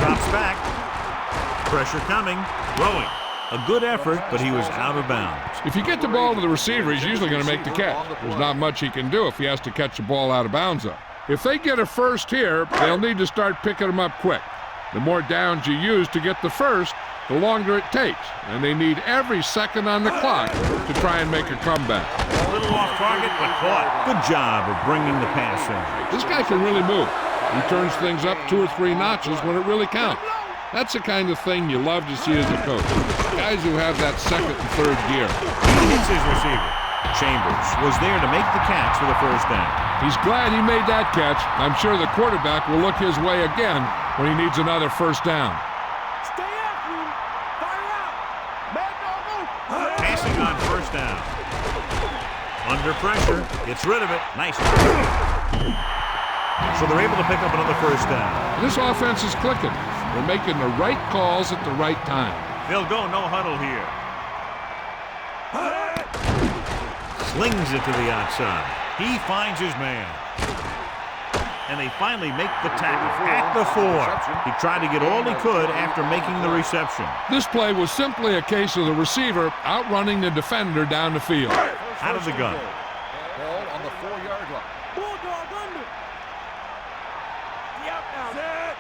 Drops back. Pressure coming. Throwing. A good effort, but he was out of bounds. If you get the ball to the receiver, he's usually going to make the catch. There's not much he can do if he has to catch the ball out of bounds, though. If they get a first here, they'll need to start picking them up quick. The more downs you use to get the first, the longer it takes, and they need every second on the clock to try and make a comeback. A little off target, but caught. Good job of bringing the pass in. This guy can really move. He turns things up 2 or 3 notches when it really counts. That's the kind of thing you love to see as a coach. Guys who have that second and third gear. He hits his receiver. Chambers was there to make the catch for the first down. He's glad he made that catch. I'm sure the quarterback will look his way again when he needs another first down. Stay after him. Fire out. Mad dog move. Passing on first down. Under pressure. Gets rid of it. Nice. So they're able to pick up another first down. This offense is clicking. They're making the right calls at the right time. They'll go no huddle here. Slings it to the outside. He finds his man. And they finally make the tackle at the 4. He tried to get all he could after making the reception. This play was simply a case of the receiver outrunning the defender down the field. Out of the gun. Ball on the 4-yard line. Bulldog under. Yep, now. Set.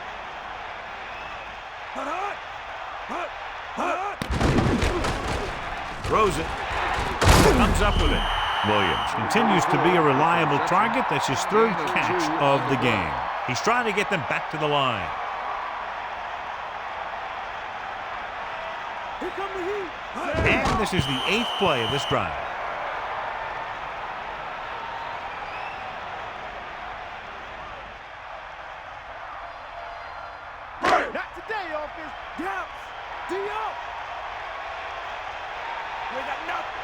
Throws it. Comes up with it. Williams continues to be a reliable target. That's his 3rd catch of the game. He's trying to get them back to the line. Here come the heat. And this is the 8th play of this drive. Not today, offense. Drops. D-up. We got nothing.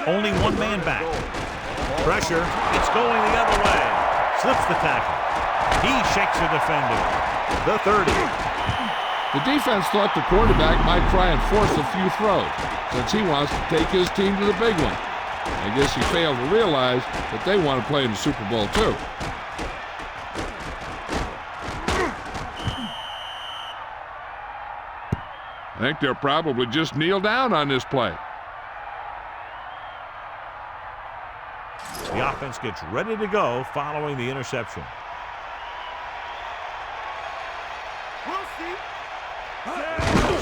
Only one man back. Pressure. It's going the other way. Slips the tackle. He shakes the defender. The 30. The defense thought the quarterback might try and force a few throws since he wants to take his team to the big one. I guess he failed to realize that they want to play in the Super Bowl too. I think they'll probably just kneel down on this play. The offense gets ready to go following the interception. We'll see.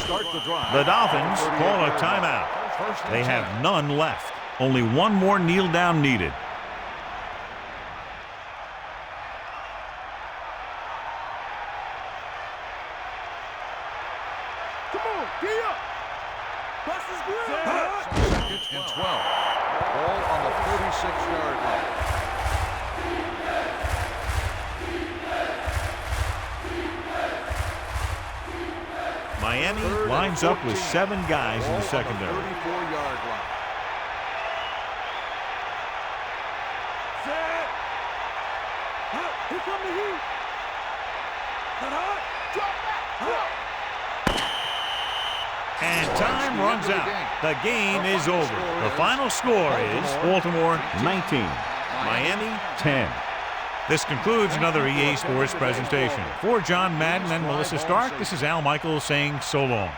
Start the drive. The Dolphins call a timeout. They have none left. Only one more kneel down needed. Come on, get up. Bust his grip. 2nd and 12. Ball on the 36-yard line. Miami lines up with 7 guys in the secondary. 34-yard line. Set. Here come the heat. Drop back. And time runs out. The game is over. The final score is Baltimore 19, Miami 10. This concludes another EA Sports presentation. For John Madden and Melissa Stark, this is Al Michaels saying so long.